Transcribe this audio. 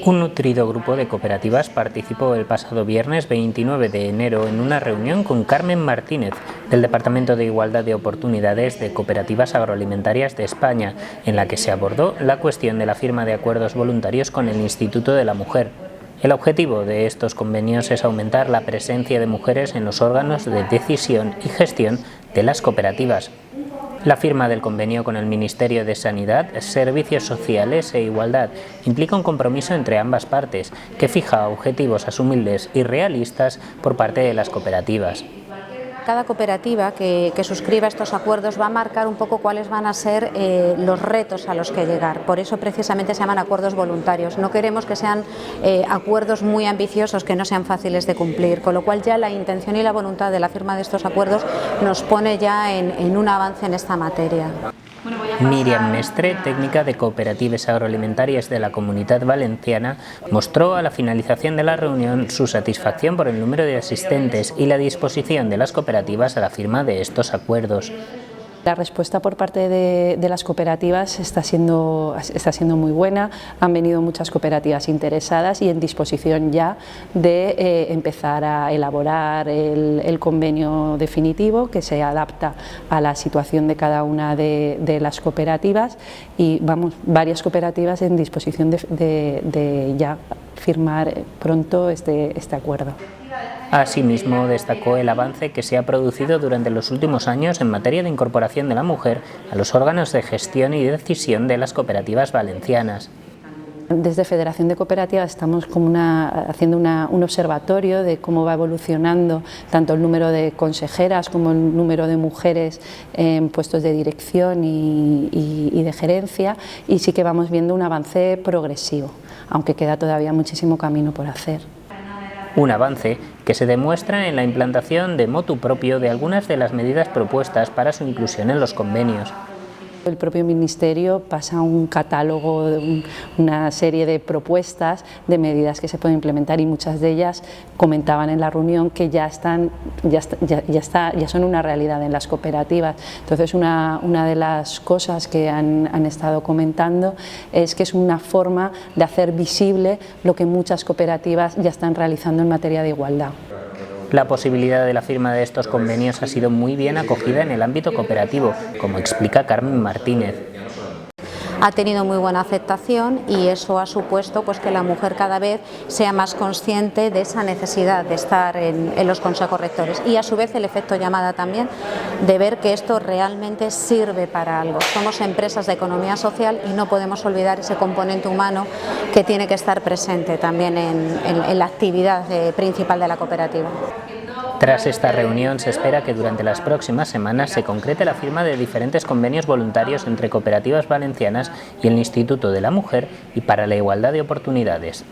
Un nutrido grupo de cooperativas participó el pasado viernes 29 de enero en una reunión con Carmen Martínez, del Departamento de Igualdad de Oportunidades de Cooperativas Agroalimentarias de España, en la que se abordó la cuestión de la firma de acuerdos voluntarios con el Instituto de la Mujer. El objetivo de estos convenios es aumentar la presencia de mujeres en los órganos de decisión y gestión de las cooperativas. La firma del convenio con el Ministerio de Sanidad, Servicios Sociales e Igualdad implica un compromiso entre ambas partes, que fija objetivos asumibles y realistas por parte de las cooperativas. Cada cooperativa que suscriba estos acuerdos va a marcar un poco cuáles van a ser los retos a los que llegar. Por eso precisamente se llaman acuerdos voluntarios. No queremos que sean acuerdos muy ambiciosos que no sean fáciles de cumplir, con lo cual ya la intención y la voluntad de la firma de estos acuerdos nos pone ya en un avance en esta materia. Míriam Mestre, técnica de Cooperativas Agroalimentarias de la Comunitat Valenciana, mostró a la finalización de la reunión su satisfacción por el número de asistentes y la disposición de las cooperativas a la firma de estos acuerdos. La respuesta por parte de las cooperativas está siendo muy buena. Han venido muchas cooperativas interesadas y en disposición ya de empezar a elaborar el convenio definitivo que se adapta a la situación de cada una de las cooperativas, y varias cooperativas en disposición de ya firmar pronto este acuerdo. Asimismo, destacó el avance que se ha producido durante los últimos años en materia de incorporación de la mujer a los órganos de gestión y decisión de las cooperativas valencianas. Desde Federación de Cooperativas estamos haciendo un observatorio de cómo va evolucionando tanto el número de consejeras como el número de mujeres en puestos de dirección y de gerencia, y sí que vamos viendo un avance progresivo, aunque queda todavía muchísimo camino por hacer. Un avance que se demuestra en la implantación de motu propio de algunas de las medidas propuestas para su inclusión en los convenios. El propio Ministerio pasa un catálogo, una serie de propuestas de medidas que se pueden implementar, y muchas de ellas comentaban en la reunión que ya son una realidad en las cooperativas. Entonces una de las cosas que han estado comentando es que es una forma de hacer visible lo que muchas cooperativas ya están realizando en materia de igualdad. La posibilidad de la firma de estos convenios ha sido muy bien acogida en el ámbito cooperativo, como explica Carmen Martínez. Ha tenido muy buena aceptación, y eso ha supuesto que la mujer cada vez sea más consciente de esa necesidad de estar en los consejos rectores, y a su vez el efecto llamada también de ver que esto realmente sirve para algo. Somos empresas de economía social y no podemos olvidar ese componente humano que tiene que estar presente también en la actividad principal de la cooperativa. Tras esta reunión se espera que durante las próximas semanas se concrete la firma de diferentes convenios voluntarios entre cooperativas valencianas y el Instituto de la Mujer y para la Igualdad de Oportunidades.